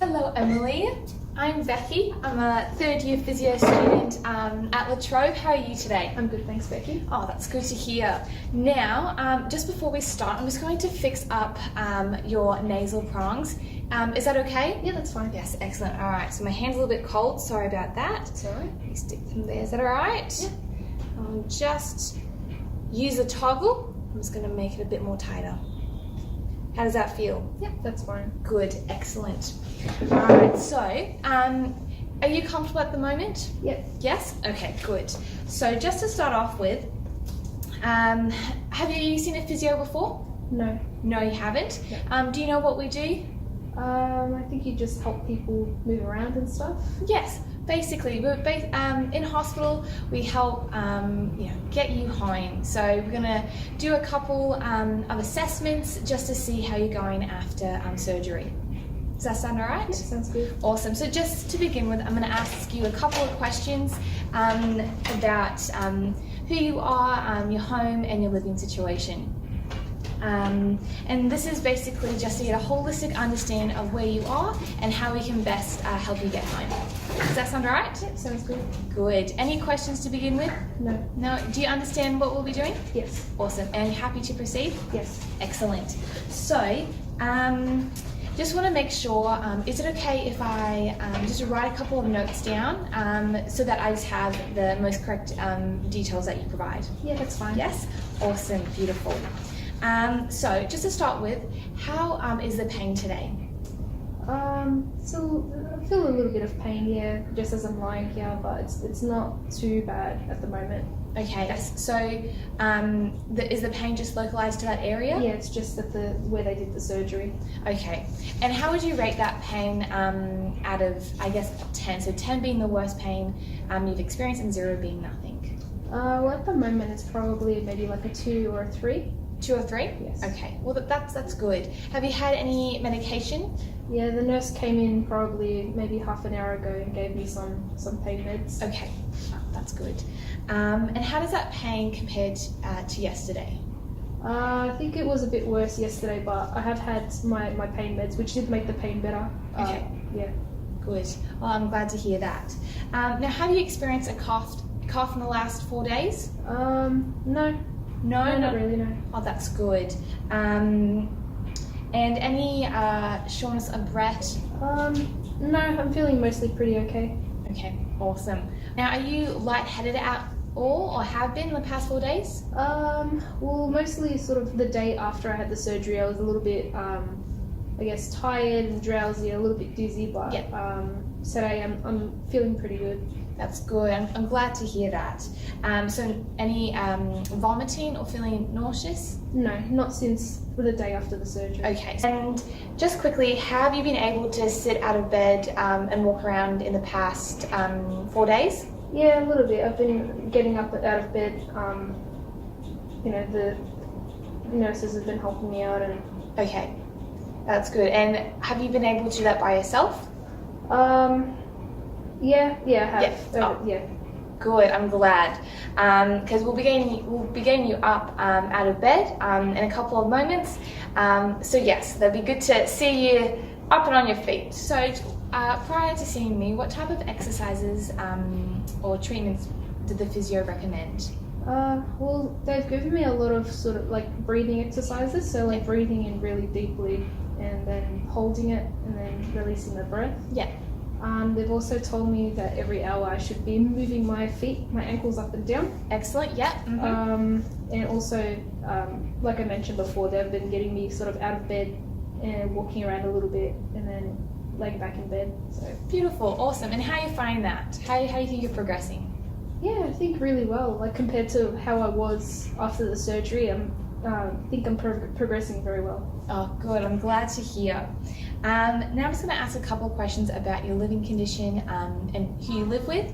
Hello Emily, I'm Becky. I'm a third year physio student at La Trobe. How are you today? I'm good, thanks Becky. Oh, that's good to hear. Now, just before we start, I'm just going to fix up your nasal prongs. Is that okay? Yeah, that's fine. Yes, excellent. All right, so my hand's a little bit cold. Sorry about that. It's alright. Let me stick them there. Is that all right? Yeah. I'll just use a toggle. I'm just going to make it a bit more tighter. How does that feel? Yeah, that's fine. Good, excellent. All right, so are you comfortable at the moment? Yep. Yes? Okay, good. So just to start off with, have you seen a physio before? No. No, you haven't? No. Do you know what we do? I think you just help people move around and stuff. Yes. Basically, we're in hospital. We help get you home. So we're gonna do a couple of assessments just to see how you're going after surgery. Does that sound alright? Yeah, sounds good. Awesome. So just to begin with, I'm going to ask you a couple of questions about who you are, your home, and your living situation. And this is basically just to get a holistic understanding of where you are and how we can best help you get home. Does that sound alright? Yeah, sounds good. Good. Any questions to begin with? No. No? Do you understand what we'll be doing? Yes. Awesome. And you happy to proceed? Yes. Excellent. So, just want to make sure, is it okay if I just write a couple of notes down so that I just have the most correct details that you provide? Yeah, that's fine. Yes? Awesome. Beautiful. So, just to start with, how is the pain today? So I feel a little bit of pain, yeah, just as I'm lying here, but it's not too bad at the moment. Okay, yes. So, is the pain just localized to that area? Yeah, it's just at where they did the surgery. Okay. And how would you rate that pain out of, I guess, 10? So 10 being the worst pain you've experienced and 0 being nothing. Well, at the moment it's probably maybe like a 2 or a 3. 2 or 3? Yes. Okay. Well, that's good. Have you had any medication? Yeah, the nurse came in probably maybe half an hour ago and gave me some pain meds. Okay. Oh, that's good. And how does that pain compared to yesterday? I think it was a bit worse yesterday, but I have had my pain meds, which did make the pain better. Okay. Yeah. Good. Well, I'm glad to hear that. Now, have you experienced a cough in the last 4 days? No. No, not really, no. Oh, that's good. And any shortness of breath? No, I'm feeling mostly pretty okay. Okay, awesome. Now, are you lightheaded at all, or have been in the past 4 days? Well, mostly sort of the day after I had the surgery, I was a little bit, I guess, tired and drowsy, a little bit dizzy, but today I'm feeling pretty good. That's good. I'm glad to hear that. So, any vomiting or feeling nauseous? No, not since the day after the surgery. Okay. And just quickly, have you been able to sit out of bed and walk around in the past 4 days? Yeah, a little bit. I've been getting up out of bed. The nurses have been helping me out, and okay, that's good. And have you been able to do that by yourself? Yeah, I have. Yeah. Yeah. Good. I'm glad. Because we'll be getting you up out of bed in a couple of moments. So yes, that'd be good to see you up and on your feet. So prior to seeing me, what type of exercises or treatments did the physio recommend? Well, they've given me a lot of sort of like breathing exercises. So like breathing in really deeply and then holding it and then releasing the breath. Yeah. They've also told me that every hour I should be moving my feet, my ankles up and down. Excellent, yeah. Mm-hmm. And also, like I mentioned before, they've been getting me sort of out of bed and walking around a little bit and then laying back in bed. So beautiful, awesome. And how are you finding that? How do you think you're progressing? Yeah, I think really well. Like compared to how I was after the surgery, I think I'm progressing very well. Oh, good. I'm glad to hear. Now I'm just going to ask a couple of questions about your living condition and who you live with.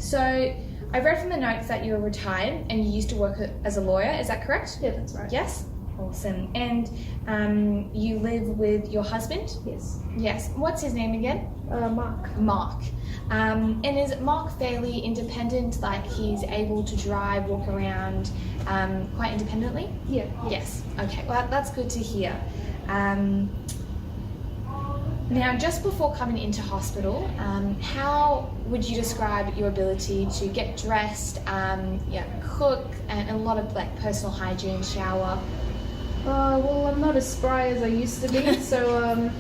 So I read from the notes that you were retired and you used to work as a lawyer. Is that correct? Yeah, that's right. Yes? Awesome. And you live with your husband? Yes. Yes. What's his name again? Mark. Mark. And is Mark fairly independent, like he's able to drive, walk around quite independently? Yeah. Yes. Okay, well that's good to hear. Now, just before coming into hospital, how would you describe your ability to get dressed, cook, and a lot of like personal hygiene, shower? Well, I'm not as spry as I used to be, so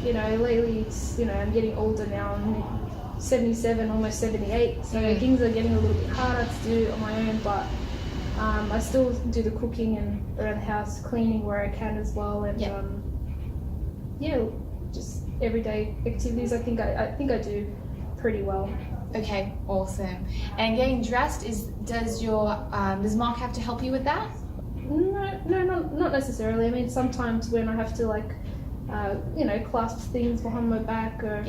lately it's, I'm getting older now. I'm 77, almost 78, so things are getting a little bit harder to do on my own, but I still do the cooking and around the house, cleaning where I can as well, and just everyday activities. I think I do pretty well. Okay, awesome. And getting dressed, does Mark have to help you with that? No, not necessarily. I mean, sometimes when I have to clasp things behind my back or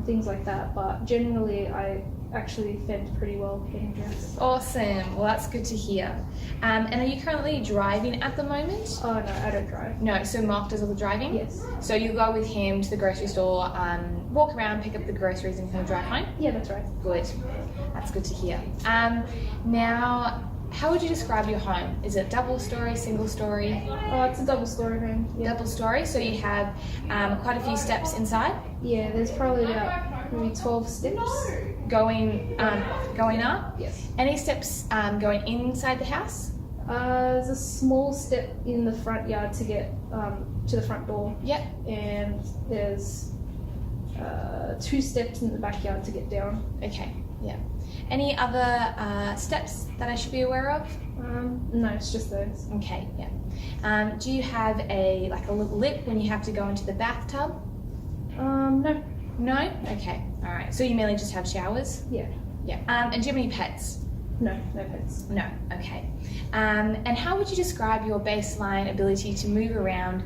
things like that. But generally, I actually fend pretty well getting dressed. Awesome. Well, that's good to hear. And are you currently driving at the moment? Oh, no, I don't drive. No, so Mark does all the driving? Yes. So you go with him to the grocery store, walk around, pick up the groceries, and he'll drive home? Yeah, that's right. Good. That's good to hear. Now, how would you describe your home? Is it double story, single story? Oh, it's a double story home. Yeah. Double story, so you have quite a few steps inside? Yeah, there's probably about maybe 12 steps. Going up? Yes. Any steps going inside the house? There's a small step in the front yard to get to the front door. Yep. And there's 2 steps in the backyard to get down. Okay, yeah. Any other steps that I should be aware of? No, it's just those. Okay, yeah. Do you have a little lip when you have to go into the bathtub? No. No? Okay, all right. So you mainly just have showers? Yeah. Yeah. And do you have any pets? No pets. No, okay. And how would you describe your baseline ability to move around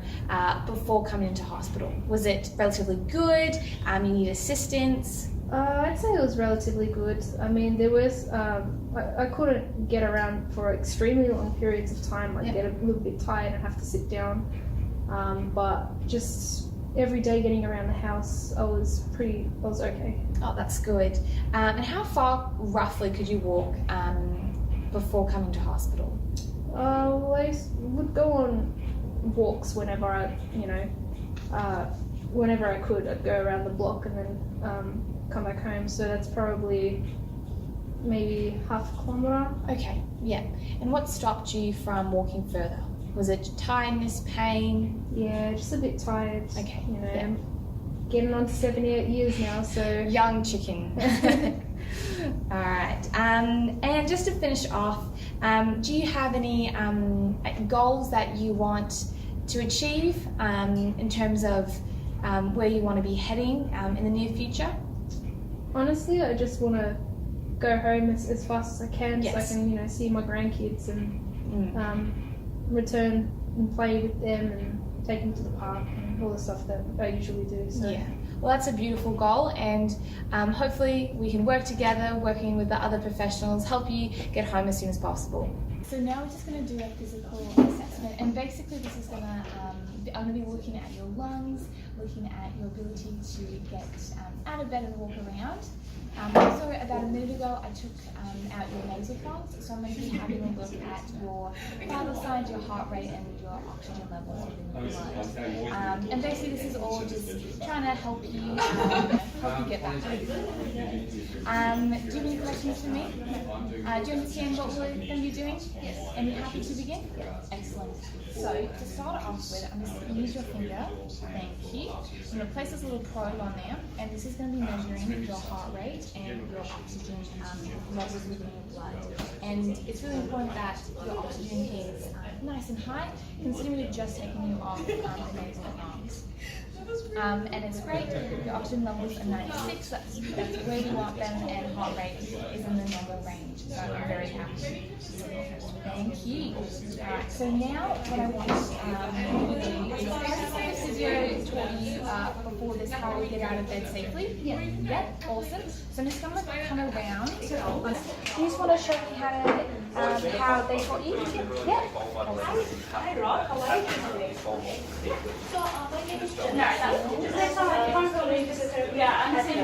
before coming into hospital? Was it relatively good? You need assistance? I'd say it was relatively good. I mean, there was, I couldn't get around for extremely long periods of time, get a little bit tired and have to sit down. But just every day getting around the house, I was okay. Oh, that's good. And how far roughly could you walk before coming to hospital? Well, I would go on walks whenever I could. I'd go around the block and then come back home. So that's probably maybe half a kilometre. Okay, yeah. And what stopped you from walking further? Was it tiredness, pain? Yeah, just a bit tired. Okay. I'm getting on to 78 years now, so... Young chicken. All right. And just to finish off, do you have any goals that you want to achieve in terms of where you want to be heading in the near future? Honestly, I just want to go home as fast as I can, yes. so I can, see my grandkids and return and play with them and take them to the park and all the stuff that I usually do. So. Yeah. Well, that's a beautiful goal, and hopefully we can work together, working with the other professionals, help you get home as soon as possible. So now we're just going to do a physical assessment, and basically this is going to, I'm going to be looking at your lungs, looking at your ability to get out of bed and walk around. Also, about a minute ago, I took out your nasal frogs, so I'm going to be having a look at your vital signs, your heart rate, and your oxygen levels within your blood. And basically, this is all just trying to help you get back to the Do you have any questions for me? Do you understand what we're going to be doing? Yes. And you're happy to begin? Excellent. So, to start off with, I'm just going to use your finger. Thank you. I'm going to place this little probe on there, and this is going to be measuring your heart rate and your oxygen levels within your blood. And it's really important that your oxygen is nice and high, considering we've just taken you off the nasal arms. And it's great, your oxygen levels are 96, that's where you want them, and heart rate is in the normal range, so I'm very happy. Thank you. Alright, so now what I want you to do is, the physio taught you before this how we get out of bed safely? Yeah. Yep, awesome. So I'm just going to come around. You just want to show me how they taught you? Yeah. Hi Rob, how are you? So my name is Jenna. Yeah, I'm seeing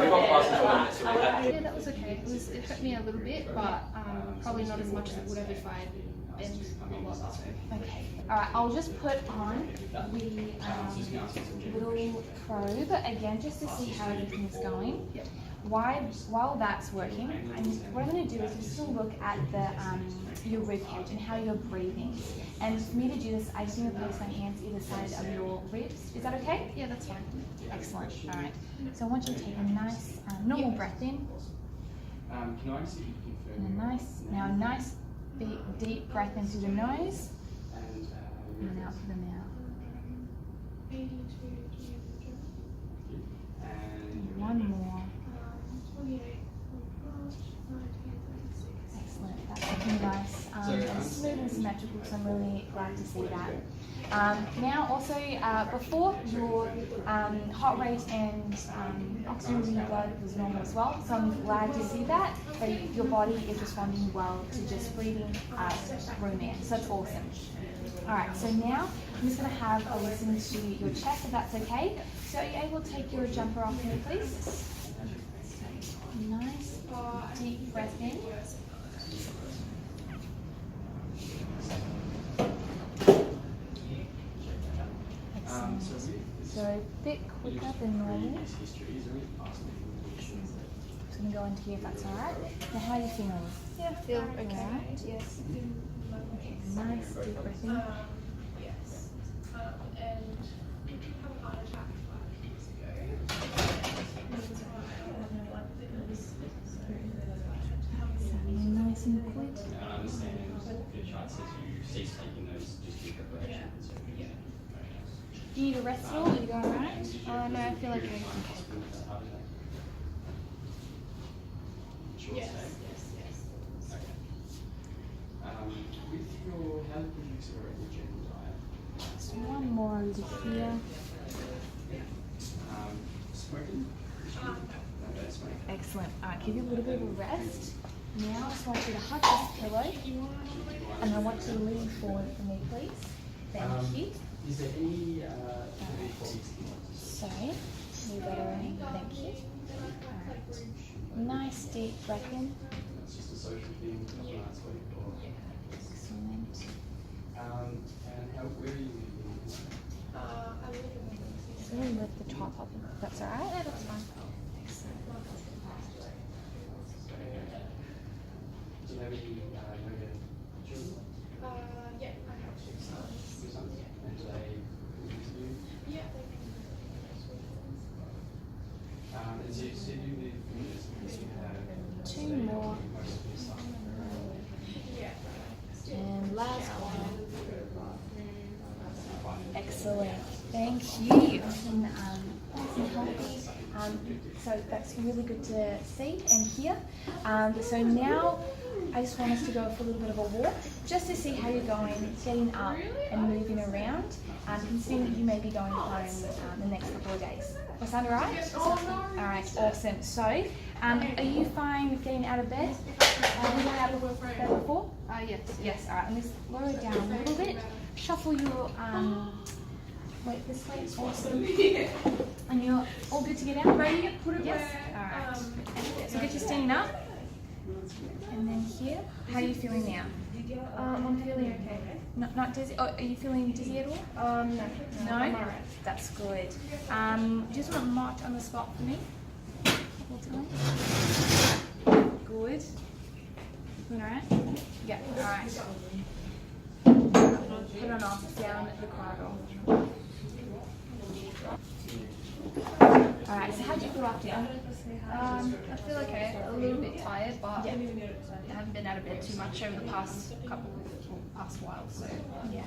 Yeah, that was okay. It hurt me a little bit, but probably not as much as it would have if I had bent a lot. So. Okay. All right. I'll just put on the little probe again, just to see how everything is going. Yep. While that's working, what I'm going to do is just to look at the your rib cage and how you're breathing. And for me to do this, I just need to place my hands either side of your ribs. Is that okay? Yeah, that's fine. Excellent. All right. So I want you to take a nice normal breath in, Can I see if you and a nice deep breath in through the nose, and out through the mouth. And one more. Excellent. That's looking nice and smooth and symmetrical, so I'm really glad to see that. Now also, before your heart rate and oxygen in your blood was normal as well, so I'm glad to see that. So your body is responding well to just breathing room air, so that's awesome. Alright, so now I'm just going to have a listen to your chest, if that's okay. So are you able to take your jumper off me, please? Nice deep breath in. Excellent. So a bit quicker than normal. Just going to go into here if that's alright. Now how are you feeling? Yeah, I feel okay. Alright. Yes. Okay, nice deep breath in. Yes. And we did have a heart attack 5 years ago. Sounding nice and good. I understand if your chart says you cease taking those just in preparation. So, yeah. Do you need a rest at all? Are you going alright? No, I feel okay. Yes. Okay. With your, how would you consider your general diet? So one more over here. Smoking? No, don't smoke. Excellent. Alright, give you a little bit of a rest. Now I just want you to hug this pillow. And I want you to lean forward for me, please. Thank you. Is there any Sorry. You better. Thank you. Alright. Nice deep breath in. It's just a social thing, a couple nights a week, or Excellent. and how, where are you living? I live in So we lift the top up. That's alright? Yeah, that's fine. Excellent. Do you have any younger children? yeah, I have 2 sons. Your sons? And do they live with you? Yeah, they can. And so you said you live in this, you have 2 more. most of your stuff. Yeah. And last one. Excellent. Thank you. Nice and healthy. So that's really good to see and hear. So now I just want us to go for a little bit of a walk, just to see how you're going, getting up and moving around, considering that you may be going home the next couple of days. Does that sound alright? Alright, awesome. So, are you fine with getting out of bed? Have you got out of bed before? Yes. Yes, alright. And just lower it down a little bit. Shuffle your weight this way. Awesome. And you're all good to get out? Ready? Put it Yes. where, Alright. So get you standing up. And then here. How are you feeling now? I'm feeling okay. Not dizzy? Oh, are you feeling dizzy at all? No. No? I'm alright. That's good. Just want to mark on the spot for me. Couple times. Good. Alright? Yeah, alright. Put on off down the corridor. Alright, so how'd you feel after that? I feel okay. A little bit tired, but I haven't been out of bed too much over the past while. So Yeah,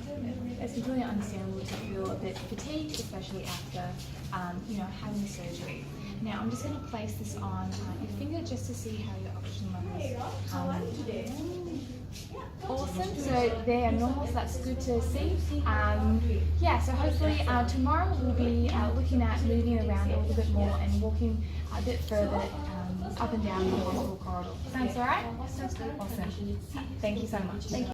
it's completely understandable to feel a bit fatigued, especially after, having surgery. Now, I'm just going to place this on your finger just to see how your oxygen levels. Awesome. So they are normal, so that's good to see. So hopefully tomorrow we'll be looking at moving around a little bit more and walking a bit further up and down the hospital corridor. Sounds alright? sounds good. Awesome. Thank you so much. Thank you.